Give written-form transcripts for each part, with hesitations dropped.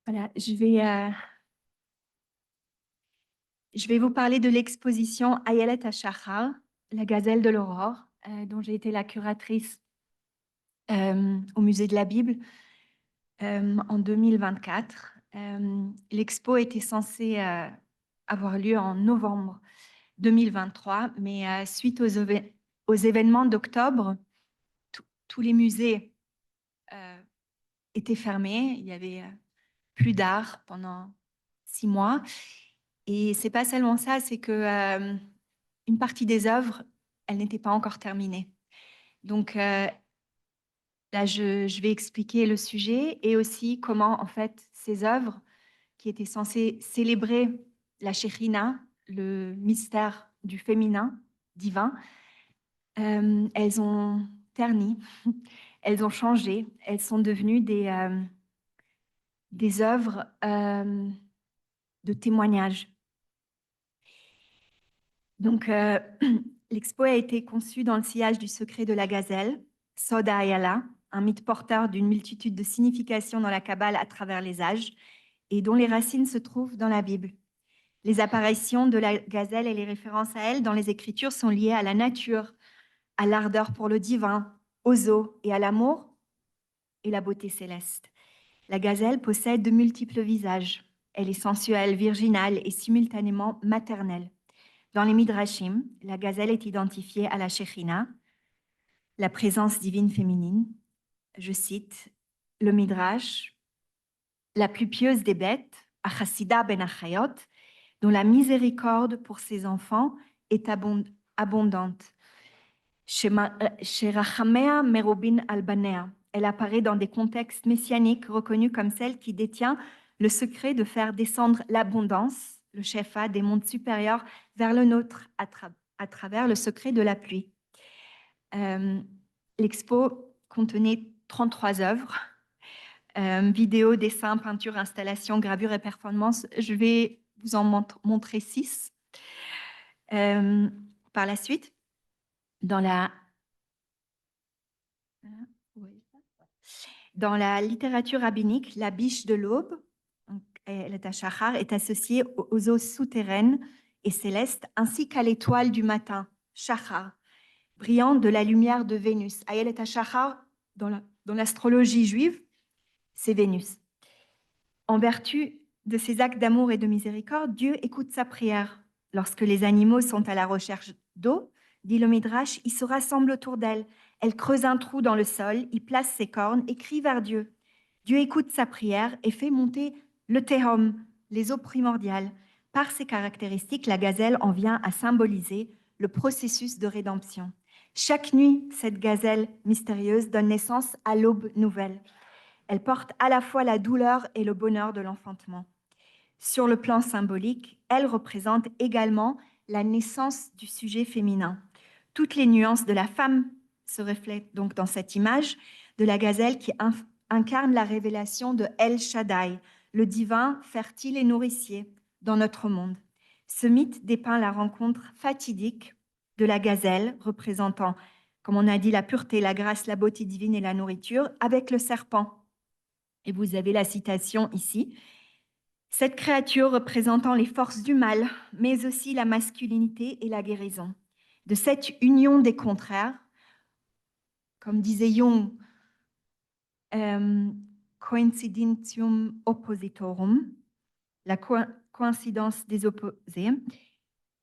Voilà, je vais vous parler de l'exposition Ayelet HaShachar, la gazelle de l'aurore, dont j'ai été la curatrice au Musée de la Bible en 2024. L'expo était censée avoir lieu en novembre 2023, mais suite aux événements d'octobre, tous les musées étaient fermés. Il y avait plus d'art pendant 6 mois. Et c'est pas seulement ça, c'est que une partie des œuvres, elles n'étaient pas encore terminées. Donc là, je vais expliquer le sujet et aussi comment, en fait, ces œuvres qui étaient censées célébrer la Shekhinah, le mystère du féminin divin, elles ont terni, elles ont changé, elles sont devenues des œuvres de témoignage. Donc, l'expo a été conçue dans le sillage du secret de la gazelle, Sod Ayala, un mythe porteur d'une multitude de significations dans la Kabbale à travers les âges et dont les racines se trouvent dans la Bible. Les apparitions de la gazelle et les références à elle dans les Écritures sont liées à la nature, à l'ardeur pour le divin, aux eaux et à l'amour et la beauté céleste. La gazelle possède de multiples visages. Elle est sensuelle, virginale et simultanément maternelle. Dans les Midrashim, la gazelle est identifiée à la Shekhinah, la présence divine féminine. Je cite le Midrash, la plus pieuse des bêtes, Achasida ben Achayot, dont la miséricorde pour ses enfants est abondante. Sherachamea merobin albanea. Elle apparaît dans des contextes messianiques reconnus comme celle qui détient le secret de faire descendre l'abondance, le shefa, des mondes supérieurs vers le nôtre à travers le secret de la pluie. L'expo contenait 33 œuvres, vidéos, dessins, peintures, installations, gravures et performances. Je vais vous en montrer 6. Par la suite, dans la littérature rabbinique, la biche de l'aube, le tachachar, est associée aux eaux souterraines et célestes, ainsi qu'à l'étoile du matin, Shachar, brillant de la lumière de Vénus. Ayelet HaShachar, dans l'astrologie juive, c'est Vénus. En vertu de ses actes d'amour et de miséricorde, Dieu écoute sa prière. Lorsque les animaux sont à la recherche d'eau, dit le Midrash, ils se rassemblent autour d'elle. Elle creuse un trou dans le sol, y place ses cornes et crie vers Dieu. Dieu écoute sa prière et fait monter le Tehom, les eaux primordiales. Par ses caractéristiques, la gazelle en vient à symboliser le processus de rédemption. Chaque nuit, cette gazelle mystérieuse donne naissance à l'aube nouvelle. Elle porte à la fois la douleur et le bonheur de l'enfantement. Sur le plan symbolique, elle représente également la naissance du sujet féminin. Toutes les nuances de la femme se reflètent donc dans cette image de la gazelle qui incarne la révélation de El Shaddai, le divin fertile et nourricier dans notre monde. Ce mythe dépeint la rencontre fatidique de la gazelle, représentant, comme on a dit, la pureté, la grâce, la beauté divine et la nourriture, avec le serpent. Et vous avez la citation ici. Cette créature représentant les forces du mal, mais aussi la masculinité et la guérison. De cette union des contraires, comme disait Jung, coincidentium oppositorum, la coïncidence des opposés,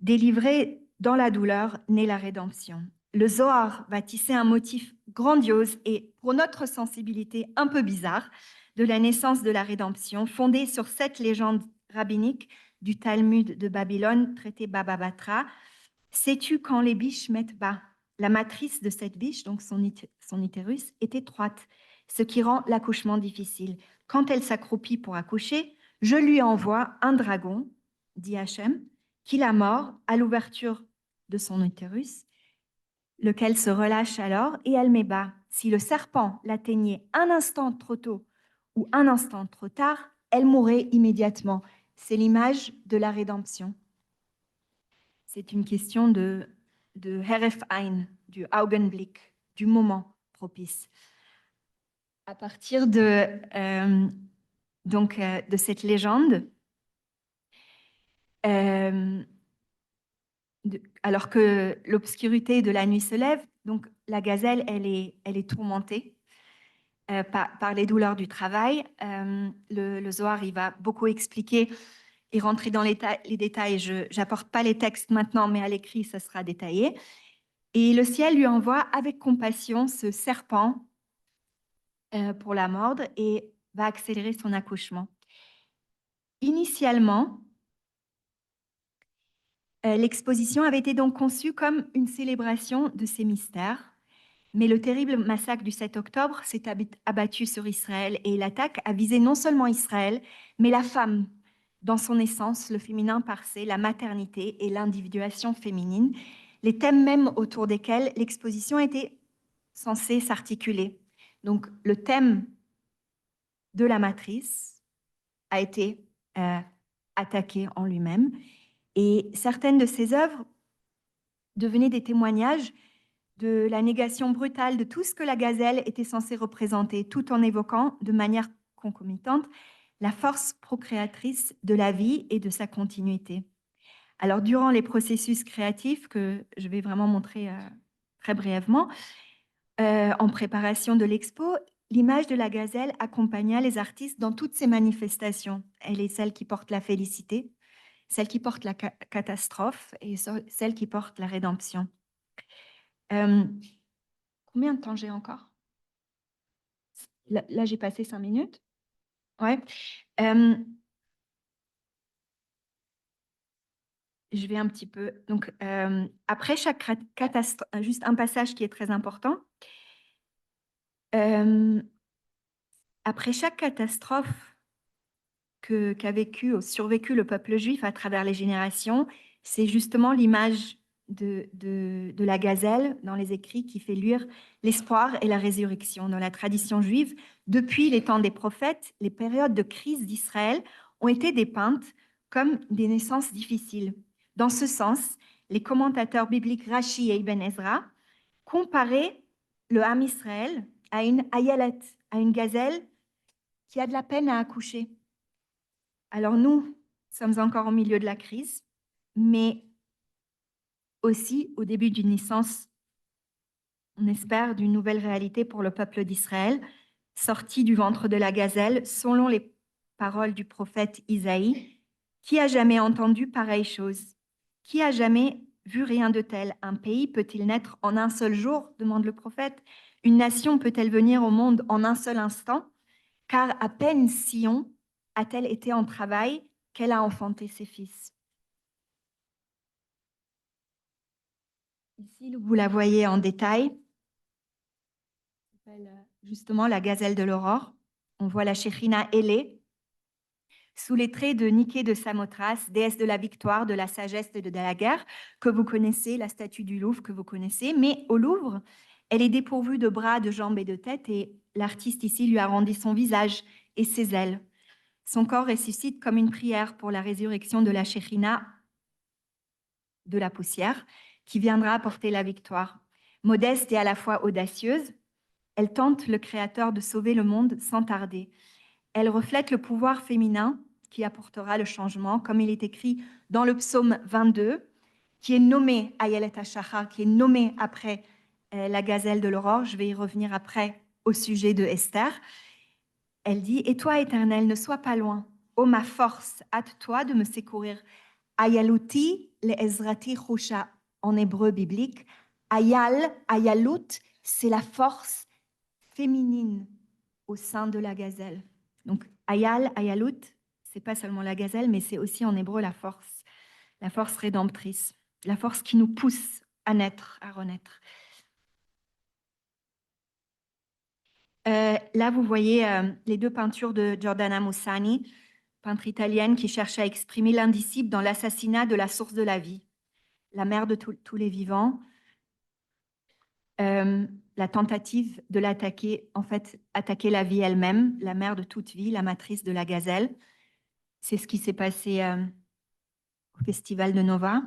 délivrée dans la douleur naît la rédemption. Le Zohar va tisser un motif grandiose et, pour notre sensibilité, un peu bizarre, de la naissance de la rédemption, fondée sur cette légende rabbinique du Talmud de Babylone, traité Baba Batra. Sais-tu quand les biches mettent bas? La matrice de cette biche, donc son utérus, est étroite, ce qui rend l'accouchement difficile. Quand elle s'accroupit pour accoucher, je lui envoie un dragon, dit Hachem, qui la mord à l'ouverture de son utérus, lequel se relâche alors et elle met bas. Si le serpent l'atteignait un instant trop tôt ou un instant trop tard, elle mourrait immédiatement. C'est l'image de la rédemption. C'est une question de Heref Ein, du Augenblick, du moment propice. À partir de donc, de cette légende. Alors que l'obscurité de la nuit se lève, donc la gazelle, elle est tourmentée par les douleurs du travail. Le Zohar, il va beaucoup expliquer et rentrer dans les détails. Je n'apporte pas les textes maintenant, mais à l'écrit, ça sera détaillé. Et le ciel lui envoie avec compassion ce serpent pour la mordre et va accélérer son accouchement. Initialement, l'exposition avait été donc conçue comme une célébration de ces mystères, mais le terrible massacre du 7 octobre s'est abattu sur Israël et l'attaque a visé non seulement Israël, mais la femme dans son essence, le féminin par se, la maternité et l'individuation féminine, les thèmes mêmes autour desquels l'exposition était censée s'articuler. Donc le thème de la matrice a été attaqué en lui-même et certaines de ses œuvres devenaient des témoignages de la négation brutale de tout ce que la gazelle était censée représenter, tout en évoquant de manière concomitante la force procréatrice de la vie et de sa continuité. Alors, durant les processus créatifs que je vais vraiment montrer très brièvement, en préparation de l'expo, l'image de la gazelle accompagna les artistes dans toutes ces manifestations. Elle est celle qui porte la félicité, celle qui porte la catastrophe et celle qui porte la rédemption. Combien de temps j'ai encore? Là, j'ai passé 5 minutes. Ouais. Je vais un petit peu. Donc, après chaque catastrophe, juste un passage qui est très important. Après chaque catastrophe qu'a vécu ou survécu le peuple juif à travers les générations, c'est justement l'image de la gazelle dans les écrits qui fait luire l'espoir et la résurrection. Dans la tradition juive, depuis les temps des prophètes, les périodes de crise d'Israël ont été dépeintes comme des naissances difficiles. Dans ce sens, les commentateurs bibliques Rashi et Ibn Ezra comparaient le Ham Israël à une ayelet, à une gazelle qui a de la peine à accoucher. Alors nous sommes encore au milieu de la crise, mais aussi au début d'une naissance, on espère, d'une nouvelle réalité pour le peuple d'Israël, sorti du ventre de la gazelle, selon les paroles du prophète Isaïe. Qui a jamais entendu pareille chose? Qui a jamais vu rien de tel? Un pays peut-il naître en un seul jour? Demande le prophète. Une nation peut-elle venir au monde en un seul instant? Car à peine Sion a-t-elle été en travail qu'elle a enfanté ses fils. Ici, vous la voyez en détail. Justement, la gazelle de l'aurore. On voit la Shekhinah ailée, sous les traits de Niké de Samothrace, déesse de la victoire, de la sagesse et de la guerre, que vous connaissez, la statue du Louvre que vous connaissez. Mais au Louvre, elle est dépourvue de bras, de jambes et de tête, et l'artiste ici lui a rendu son visage et ses ailes. Son corps ressuscite comme une prière pour la résurrection de la Shekhinah de la poussière, qui viendra apporter la victoire. Modeste et à la fois audacieuse, elle tente le Créateur de sauver le monde sans tarder. Elle reflète le pouvoir féminin qui apportera le changement, comme il est écrit dans le psaume 22, qui est nommé Ayelet HaShachar, qui est nommé après la gazelle de l'aurore. Je vais y revenir après au sujet de Esther. Elle dit « Et toi, Éternel, ne sois pas loin. Ô ma force, hâte-toi de me secourir. Ayaluti le Ezrati Chusha en hébreu biblique. Ayalut, c'est la force féminine au sein de la gazelle. Donc, Ayalut, c'est pas seulement la gazelle, mais c'est aussi en hébreu la force rédemptrice, la force qui nous pousse à naître, à renaître. Là, vous voyez les deux peintures de Giordana Mussani, peintre italienne qui cherche à exprimer l'indicible dans l'assassinat de la source de la vie, la mère de tous les vivants, la tentative de l'attaquer, en fait, attaquer la vie elle-même, la mère de toute vie, la matrice de la gazelle. C'est ce qui s'est passé au Festival de Nova.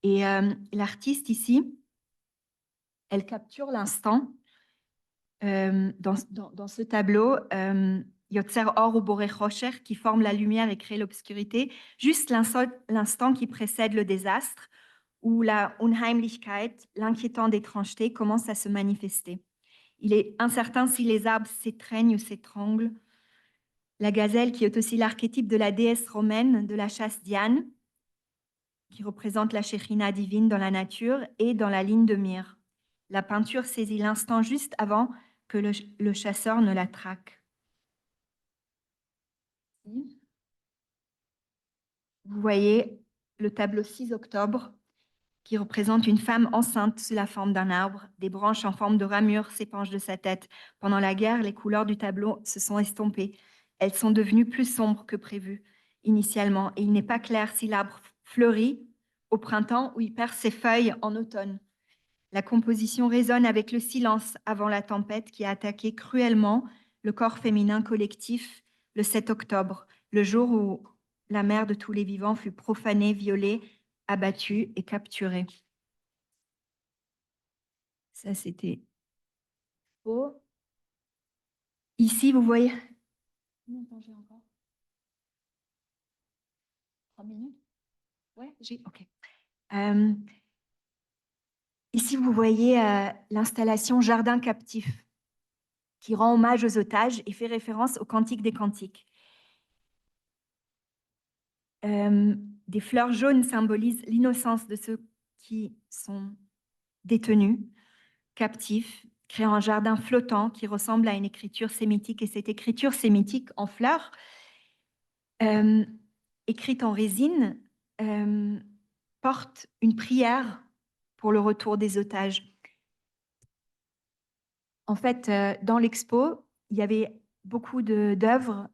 Et l'artiste ici, elle capture l'instant dans ce tableau. Yotzer Or ou Boré Rocher, qui forme la lumière et crée l'obscurité, juste l'instant qui précède le désastre, où la Unheimlichkeit, l'inquiétante étrangeté, commence à se manifester. Il est incertain si les arbres s'étreignent ou s'étranglent. La gazelle, qui est aussi l'archétype de la déesse romaine de la chasse Diane, qui représente la Shekhinah divine dans la nature, et dans la ligne de mire. La peinture saisit l'instant juste avant que le chasseur ne la traque. Vous voyez le tableau 6 octobre qui représente une femme enceinte sous la forme d'un arbre. Des branches en forme de ramure s'épanchent de sa tête. Pendant la guerre, les couleurs du tableau se sont estompées. Elles sont devenues plus sombres que prévu initialement, et il n'est pas clair si l'arbre fleurit au printemps ou il perd ses feuilles en automne. La composition résonne avec le silence avant la tempête qui a attaqué cruellement le corps féminin collectif le 7 octobre, le jour où la mère de tous les vivants fut profanée, violée, abattue et capturée. Ça, c'était beau. Ici, vous voyez... Combien de temps j'ai encore? 3 minutes? Ouais, j'ai... OK. Ici, vous voyez l'installation Jardin captif, qui rend hommage aux otages et fait référence au Cantique des Cantiques. Des fleurs jaunes symbolisent l'innocence de ceux qui sont détenus, captifs, créant un jardin flottant qui ressemble à une écriture sémitique. Et cette écriture sémitique en fleurs, écrite en résine, porte une prière pour le retour des otages. En fait, dans l'expo, il y avait beaucoup d'œuvres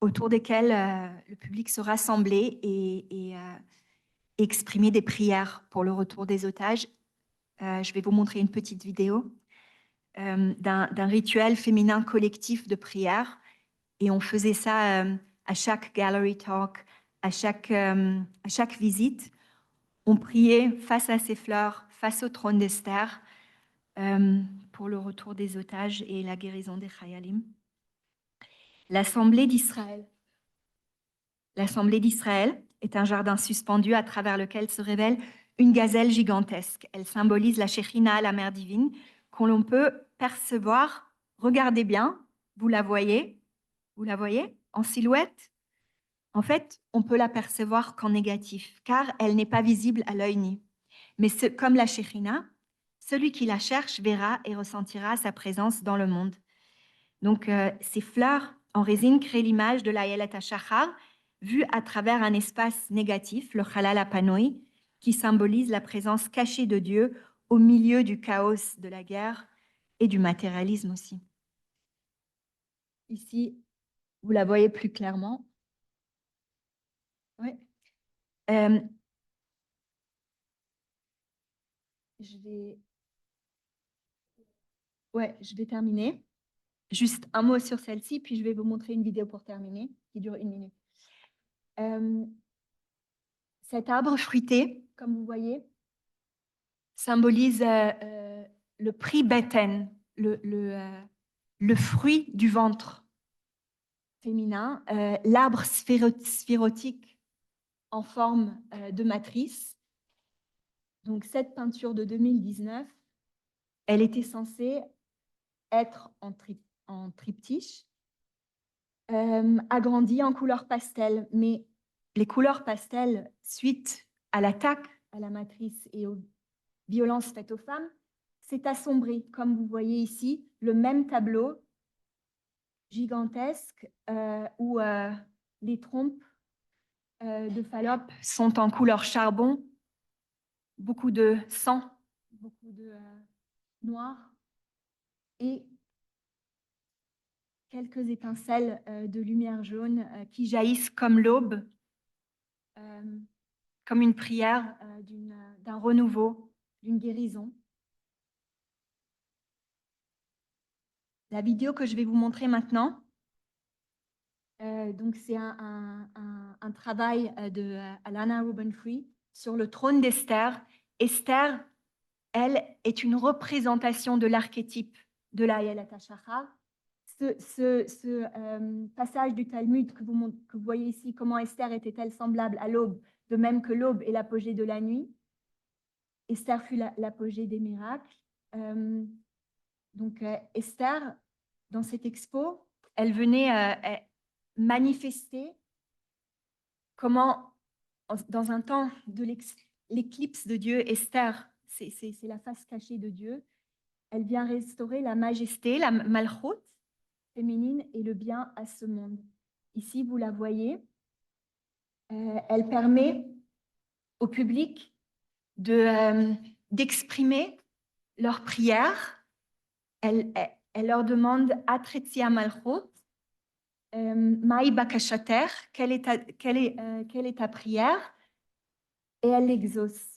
autour desquelles le public se rassemblait et exprimait des prières pour le retour des otages. Je vais vous montrer une petite vidéo d'un rituel féminin collectif de prière. Et on faisait ça à chaque gallery talk, à chaque visite. On priait face à ces fleurs, face au trône d'Esther, pour le retour des otages et la guérison des Chayalim. L'Assemblée d'Israël. L'Assemblée d'Israël est un jardin suspendu à travers lequel se révèle une gazelle gigantesque. Elle symbolise la Shekhinah, la mère divine, qu'on peut percevoir. Regardez bien, vous la voyez en silhouette. En fait, on peut la percevoir qu'en négatif, car elle n'est pas visible à l'œil nu. Mais comme la Shekhinah, celui qui la cherche verra et ressentira sa présence dans le monde. Donc, ces fleurs en résine créent l'image de l'Ayelet HaShachar, vue à travers un espace négatif, le Chalal HaPanoi, qui symbolise la présence cachée de Dieu au milieu du chaos de la guerre et du matérialisme aussi. Ici, vous la voyez plus clairement. Ouais. Je vais terminer. Juste un mot sur celle-ci, puis je vais vous montrer une vidéo pour terminer, qui dure 1 minute. Cet arbre fruité, comme vous voyez, symbolise le prix beten, le fruit du ventre féminin, l'arbre sphérotique en forme de matrice. Donc cette peinture de 2019, elle était censée être en triptyque, agrandie en couleur pastel, mais les couleurs pastel, suite à l'attaque à la matrice et aux violences faites aux femmes, s'est assombri, comme vous voyez ici, le même tableau gigantesque où les trompes de Fallope sont en couleur charbon, beaucoup de sang, beaucoup de noir et quelques étincelles de lumière jaune qui jaillissent comme l'aube, comme une prière d'un renouveau, d'une guérison. La vidéo que je vais vous montrer maintenant, donc c'est un travail de Alana Rubin-Free sur le trône d'Esther. Esther, elle, est une représentation de l'archétype de la Ayelet HaShachar. ce passage du Talmud que vous voyez ici, comment Esther était-elle semblable à l'aube, de même que l'aube est l'apogée de la nuit. Esther fut l'apogée des miracles. Donc, Esther, dans cette expo, elle venait manifester comment, dans un temps de l'éclipse de Dieu, Esther, c'est la face cachée de Dieu, elle vient restaurer la majesté, la malchut féminine et le bien à ce monde. Ici, vous la voyez, elle permet au public d'exprimer leurs prières. Elle leur demande « Atretia malchut » Maï bakashater, quelle est ta prière? Et elle l'exauce.